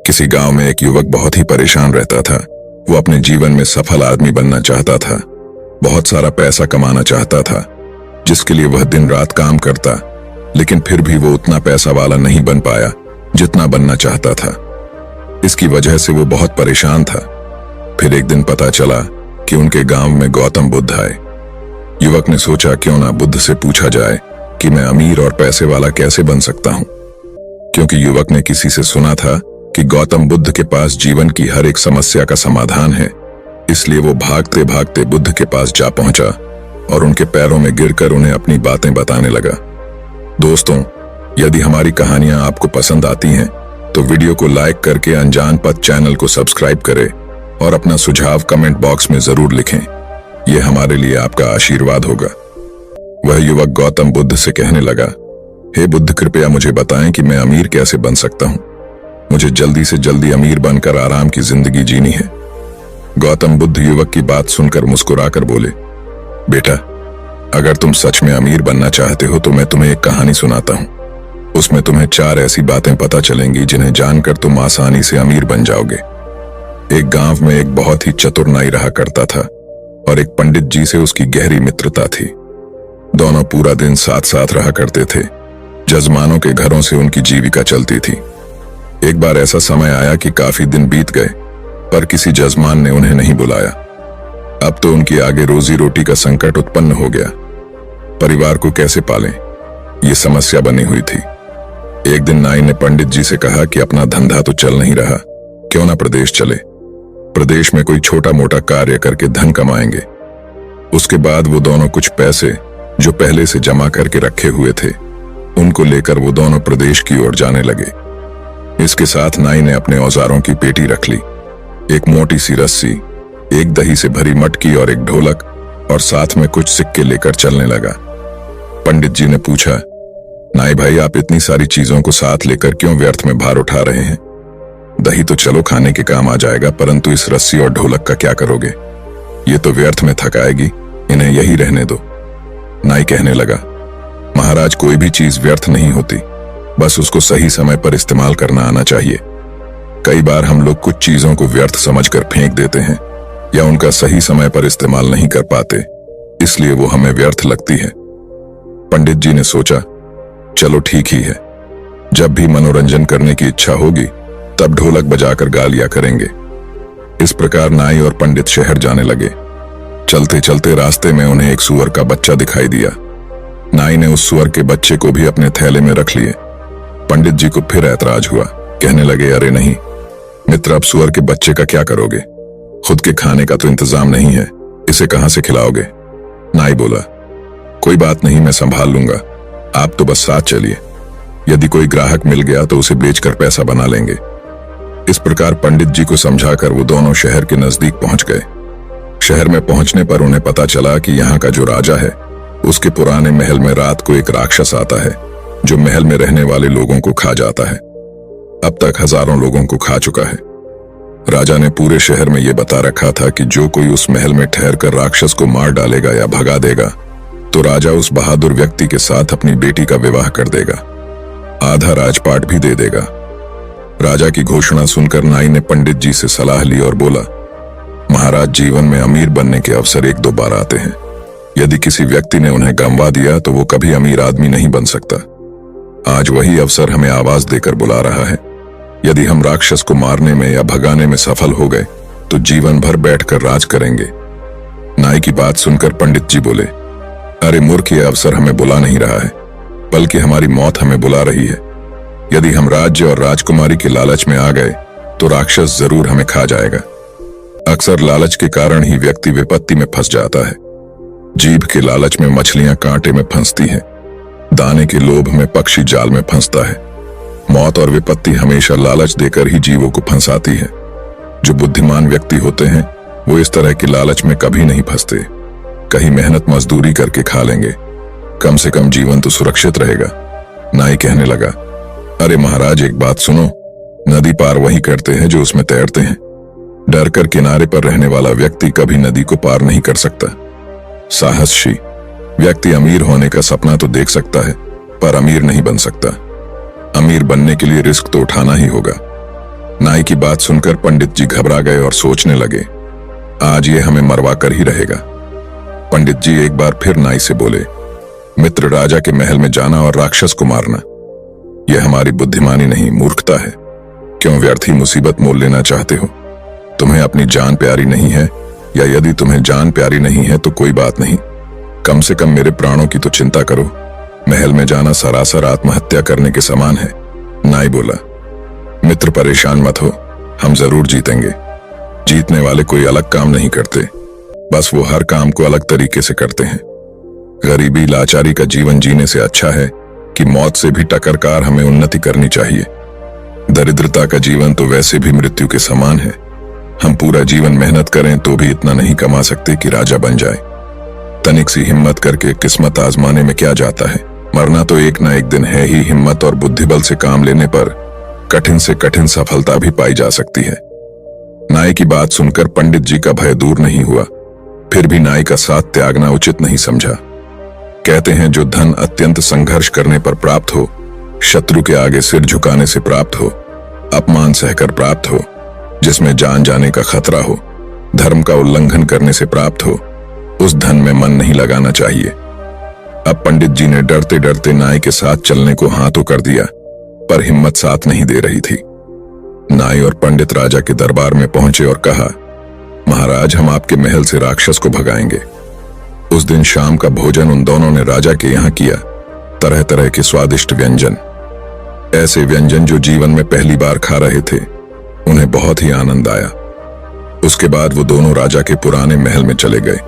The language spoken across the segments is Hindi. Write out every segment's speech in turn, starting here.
किसी गांव में एक युवक बहुत ही परेशान रहता था। वो अपने जीवन में सफल आदमी बनना चाहता था, बहुत सारा पैसा कमाना चाहता था, जिसके लिए वह दिन रात काम करता, लेकिन फिर भी वो उतना पैसा वाला नहीं बन पाया जितना बनना चाहता था। इसकी वजह से वो बहुत परेशान था। फिर एक दिन पता चला कि उनके गांव में गौतम बुद्ध आए। युवक ने सोचा क्यों ना बुद्ध से पूछा जाए कि मैं अमीर और पैसे वाला कैसे बन सकता हूं। क्योंकि युवक ने किसी से सुना था कि गौतम बुद्ध के पास जीवन की हर एक समस्या का समाधान है, इसलिए वो भागते भागते बुद्ध के पास जा पहुंचा और उनके पैरों में गिरकर उन्हें अपनी बातें बताने लगा। दोस्तों, यदि हमारी कहानियां आपको पसंद आती हैं तो वीडियो को लाइक करके अनजान पथ चैनल को सब्सक्राइब करें और अपना सुझाव कमेंट बॉक्स में जरूर लिखें। यह हमारे लिए आपका आशीर्वाद होगा। वह युवक गौतम बुद्ध से कहने लगा, हे बुद्ध, कृपया मुझे बताएं कि मैं अमीर कैसे बन सकता हूं। मुझे जल्दी से जल्दी अमीर बनकर आराम की जिंदगी जीनी है। गौतम बुद्ध युवक की बात सुनकर मुस्कुराकर बोले, बेटा, अगर तुम सच में अमीर बनना चाहते हो तो मैं तुम्हें एक कहानी सुनाता हूं। उसमें तुम्हें 4 ऐसी बातें पता चलेंगी जिन्हें जानकर तुम आसानी से अमीर बन जाओगे। एक गांव में एक बहुत ही चतुर नाई रहा करता था और एक पंडित जी से उसकी गहरी मित्रता थी। दोनों पूरा दिन साथ साथ रहा करते थे। जजमानों के घरों से उनकी जीविका चलती थी। एक बार ऐसा समय आया कि काफी दिन बीत गए, पर किसी जजमान ने उन्हें नहीं बुलाया। अब तो उनकी आगे रोजी रोटी का संकट उत्पन्न हो गया। परिवार को कैसे पालें, ये समस्या बनी हुई थी। एक दिन नाई ने पंडित जी से कहा कि अपना धंधा तो चल नहीं रहा, क्यों ना प्रदेश चले। प्रदेश में कोई छोटा मोटा कार्य करके धन कमाएंगे। उसके बाद वो दोनों कुछ पैसे जो पहले से जमा करके रखे हुए थे, उनको लेकर वो दोनों प्रदेश की ओर जाने लगे। इसके साथ नाई ने अपने औजारों की पेटी रख ली, एक मोटी सी रस्सी, एक दही से भरी मटकी और एक ढोलक, और साथ में कुछ सिक्के लेकर चलने लगा। पंडित जी ने पूछा, नाई भाई, आप इतनी सारी चीजों को साथ लेकर क्यों व्यर्थ में भार उठा रहे हैं? दही तो चलो खाने के काम आ जाएगा, परंतु इस रस्सी और ढोलक का क्या करोगे? ये तो व्यर्थ में थकाएगी, इन्हें यही रहने दो। नाई कहने लगा, महाराज, कोई भी चीज व्यर्थ नहीं होती, बस उसको सही समय पर इस्तेमाल करना आना चाहिए। कई बार हम लोग कुछ चीजों को व्यर्थ समझकर फेंक देते हैं या उनका सही समय पर इस्तेमाल नहीं कर पाते, इसलिए वो हमें व्यर्थ लगती है। पंडित जी ने सोचा, चलो ठीक ही है, जब भी मनोरंजन करने की इच्छा होगी तब ढोलक बजाकर गा लिया करेंगे। इस प्रकार नाई और पंडित शहर जाने लगे। चलते चलते रास्ते में उन्हें एक सूअर का बच्चा दिखाई दिया। नाई ने उस सूअर के बच्चे को भी अपने थैले में रख लिए। पंडित जी को फिर ऐतराज हुआ, कहने लगे, अरे नहीं मित्र, अब सूअर के बच्चे का क्या करोगे? खुद के खाने का तो इंतजाम नहीं है, इसे कहां से खिलाओगे? नाई बोला, कोई बात नहीं, मैं संभाल लूंगा, आप तो बस साथ चलिए। यदि कोई ग्राहक मिल गया तो उसे बेचकर पैसा बना लेंगे। इस प्रकार पंडित जी को समझाकर वो दोनों शहर के नजदीक पहुंच गए। शहर में पहुंचने पर उन्हें पता चला कि यहाँ का जो राजा है, उसके पुराने महल में रात को एक राक्षस आता है जो महल में रहने वाले लोगों को खा जाता है। अब तक हजारों लोगों को खा चुका है। राजा ने पूरे शहर में यह बता रखा था कि जो कोई उस महल में ठहरकर राक्षस को मार डालेगा या भगा देगा तो राजा उस बहादुर व्यक्ति के साथ अपनी बेटी का विवाह कर देगा, आधा राजपाट भी दे देगा। राजा की घोषणा सुनकर नाई ने पंडित जी से सलाह ली और बोला, महाराज, जीवन में अमीर बनने के अवसर 1-2 बार आते हैं। यदि किसी व्यक्ति ने उन्हें गंवा दिया तो वो कभी अमीर आदमी नहीं बन सकता। आज वही अवसर हमें आवाज देकर बुला रहा है। यदि हम राक्षस को मारने में या भगाने में सफल हो गए तो जीवन भर बैठकर राज करेंगे। नाई की बात सुनकर पंडित जी बोले, अरे मूर्ख, ये अवसर हमें बुला नहीं रहा है, बल्कि हमारी मौत हमें बुला रही है। यदि हम राज्य और राजकुमारी के लालच में आ गए तो राक्षस जरूर हमें खा जाएगा। अक्सर लालच के कारण ही व्यक्ति विपत्ति में फंस जाता है। जीभ के लालच में मछलियां कांटे में फंसती हैं, दाने के लोभ में पक्षी जाल में फंसता है। मौत और विपत्ति हमेशा लालच देकर ही जीवों को फंसाती है। जो बुद्धिमान व्यक्ति होते हैं वो इस तरह की लालच में कभी नहीं फंसते। कहीं मेहनत मजदूरी करके खा लेंगे, कम से कम जीवन तो सुरक्षित रहेगा। नाई कहने लगा, अरे महाराज, एक बात सुनो, नदी पार वही करते हैं जो उसमें तैरते हैं। डर कर किनारे पर रहने वाला व्यक्ति कभी नदी को पार नहीं कर सकता। साहसी व्यक्ति अमीर होने का सपना तो देख सकता है, पर अमीर नहीं बन सकता। अमीर बनने के लिए रिस्क तो उठाना ही होगा। नाई की बात सुनकर पंडित जी घबरा गए और सोचने लगे, आज ये हमें मरवा कर ही रहेगा। पंडित जी एक बार फिर नाई से बोले, मित्र, राजा के महल में जाना और राक्षस को मारना, यह हमारी बुद्धिमानी नहीं, मूर्खता है। क्यों व्यर्थ ही मुसीबत मोल लेना चाहते हो? तुम्हें अपनी जान प्यारी नहीं है, या यदि तुम्हें जान प्यारी नहीं है तो कोई बात नहीं, कम से कम मेरे प्राणों की तो चिंता करो। महल में जाना सरासर आत्महत्या करने के समान है। नाई बोला, मित्र परेशान मत हो, हम जरूर जीतेंगे। जीतने वाले कोई अलग काम नहीं करते, बस वो हर काम को अलग तरीके से करते हैं। गरीबी लाचारी का जीवन जीने से अच्छा है कि मौत से भी टक्कर हमें उन्नति करनी चाहिए। दरिद्रता का जीवन तो वैसे भी मृत्यु के समान है। हम पूरा जीवन मेहनत करें तो भी इतना नहीं कमा सकते कि राजा बन जाए। तनिक सी हिम्मत करके किस्मत आजमाने में क्या जाता है? मरना तो एक ना एक दिन है ही। हिम्मत और बुद्धिबल से काम लेने पर कठिन से कठिन सफलता भी पाई जा सकती है। नाई की बात सुनकर पंडित जी का भय दूर नहीं हुआ, फिर भी नाई का साथ त्यागना उचित नहीं समझा। कहते हैं, जो धन अत्यंत संघर्ष करने पर प्राप्त हो, शत्रु के आगे सिर झुकाने से प्राप्त हो, अपमान सहकर प्राप्त हो, जिसमें जान जाने का खतरा हो, धर्म का उल्लंघन करने से प्राप्त हो, उस धन में मन नहीं लगाना चाहिए। अब पंडित जी ने डरते डरते नाई के साथ चलने को हाँ तो कर दिया, पर हिम्मत साथ नहीं दे रही थी। नाई और पंडित राजा के दरबार में पहुंचे और कहा, महाराज, हम आपके महल से राक्षस को भगाएंगे। उस दिन शाम का भोजन उन दोनों ने राजा के यहाँ किया। तरह तरह के स्वादिष्ट व्यंजन, ऐसे व्यंजन जो जीवन में पहली बार खा रहे थे। उन्हें बहुत ही आनंद आया। उसके बाद वो दोनों राजा के पुराने महल में चले गए।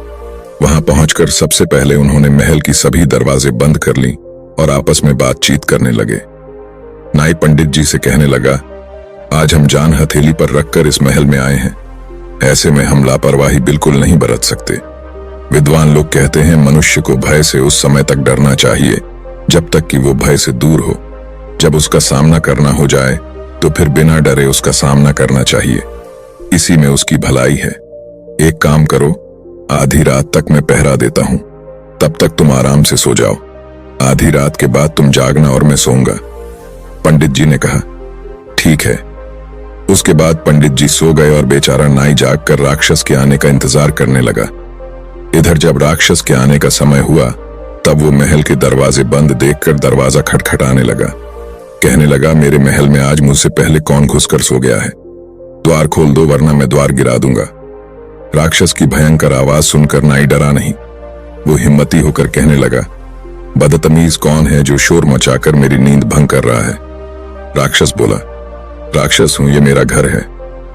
वहां पहुंचकर सबसे पहले उन्होंने महल की सभी दरवाजे बंद कर ली और आपस में बातचीत करने लगे। नाई पंडित जी से कहने लगा, आज हम जान हथेली पर रखकर इस महल में आए हैं। ऐसे में हम लापरवाही बिल्कुल नहीं बरत सकते। विद्वान लोग कहते हैं, मनुष्य को भय से उस समय तक डरना चाहिए जब तक कि वो भय से दूर हो। जब उसका सामना करना हो जाए तो फिर बिना डरे उसका सामना करना चाहिए। इसी में उसकी भलाई है। एक काम करो, आधी रात तक मैं पहरा देता हूं, तब तक तुम आराम से सो जाओ। आधी रात के बाद तुम जागना और मैं सोऊंगा। पंडित जी ने कहा, ठीक है। उसके बाद पंडित जी सो गए और बेचारा नाई जागकर राक्षस के आने का इंतजार करने लगा। इधर जब राक्षस के आने का समय हुआ तब वो महल के दरवाजे बंद देखकर दरवाजा खटखटाने लगा। कहने लगा, मेरे महल में आज मुझसे पहले कौन घुसकर सो गया है? द्वार खोल दो वरना मैं द्वार गिरा दूंगा। राक्षस की भयंकर आवाज सुनकर नाई डरा नहीं। वो हिम्मती होकर कहने लगा, बदतमीज कौन है जो शोर मचाकर मेरी नींद भंग कर रहा है? राक्षस बोला, राक्षस हूं, ये मेरा घर है।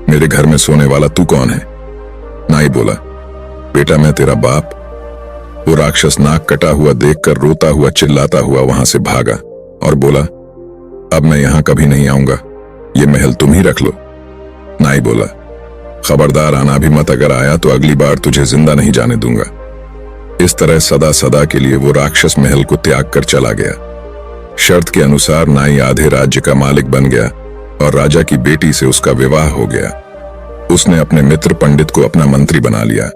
मेरे घर में सोने वाला तू कौन है? नाई बोला, बेटा मैं तेरा बाप। वो राक्षस नाक कटा हुआ देखकर रोता हुआ चिल्लाता हुआ वहां से भागा और बोला, अब मैं यहां कभी नहीं आऊंगा, ये महल तुम ही रख लो। नाई बोला, खबरदार आना भी मत, अगर आया तो अगली बार तुझे जिंदा नहीं जाने दूंगा। इस तरह सदा सदा के लिए वो राक्षस महल को त्याग कर चला गया। शर्त के अनुसार नाई आधे राज्य का मालिक बन गया और राजा की बेटी से उसका विवाह हो गया। उसने अपने मित्र पंडित को अपना मंत्री बना लिया।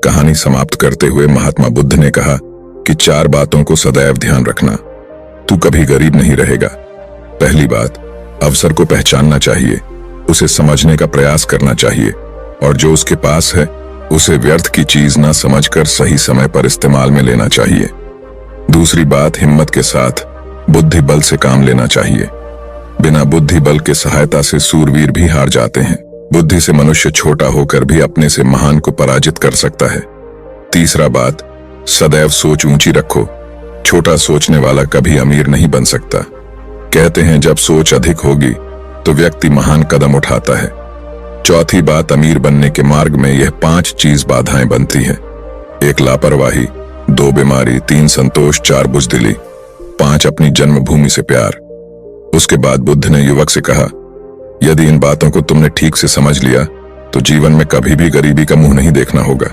कहानी समाप्त करते हुए महात्मा बुद्ध ने कहा कि 4 बातों को सदैव ध्यान रखना। तू कभी गरीब नहीं रहेगा। पहली बात, अवसर को पहचानना चाहिए, उसे समझने का प्रयास करना चाहिए और जो उसके पास है उसे व्यर्थ की चीज ना समझकर सही समय पर इस्तेमाल में लेना चाहिए। दूसरी बात, हिम्मत के साथ बुद्धि बल से काम लेना चाहिए। बिना बुद्धि बल के सहायता से सूरवीर भी हार जाते हैं। बुद्धि से मनुष्य छोटा होकर भी अपने से महान को पराजित कर सकता है। तीसरा बात, सदैव सोच ऊंची रखो। छोटा सोचने वाला कभी अमीर नहीं बन सकता। कहते हैं जब सोच अधिक होगी तो व्यक्ति महान कदम उठाता है। चौथी बात, अमीर बनने के मार्ग में यह 5 चीज बाधाएं बनती हैं। 1 लापरवाही, 2 बीमारी, 3 संतोष, 4 बुजदिली, 5 अपनी जन्मभूमि से प्यार। उसके बाद बुद्ध ने युवक से कहा, यदि इन बातों को तुमने ठीक से समझ लिया तो जीवन में कभी भी गरीबी का मुंह नहीं देखना होगा।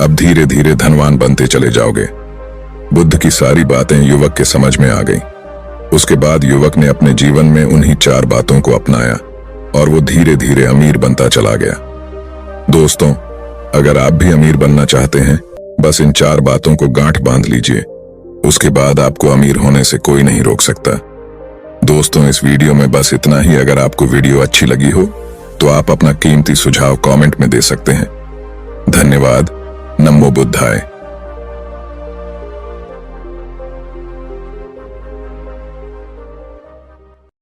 अब धीरे धीरे धनवान बनते चले जाओगे। बुद्ध की सारी बातें युवक के समझ में आ गईं। उसके बाद युवक ने अपने जीवन में उन्हीं 4 बातों को अपनाया और वो धीरे धीरे अमीर बनता चला गया। दोस्तों, अगर आप भी अमीर बनना चाहते हैं, बस इन 4 बातों को गांठ बांध लीजिए। उसके बाद आपको अमीर होने से कोई नहीं रोक सकता। दोस्तों, इस वीडियो में बस इतना ही। अगर आपको वीडियो अच्छी लगी हो तो आप अपना कीमती सुझाव कमेंट में दे सकते हैं। धन्यवाद। नमो बुद्धाय।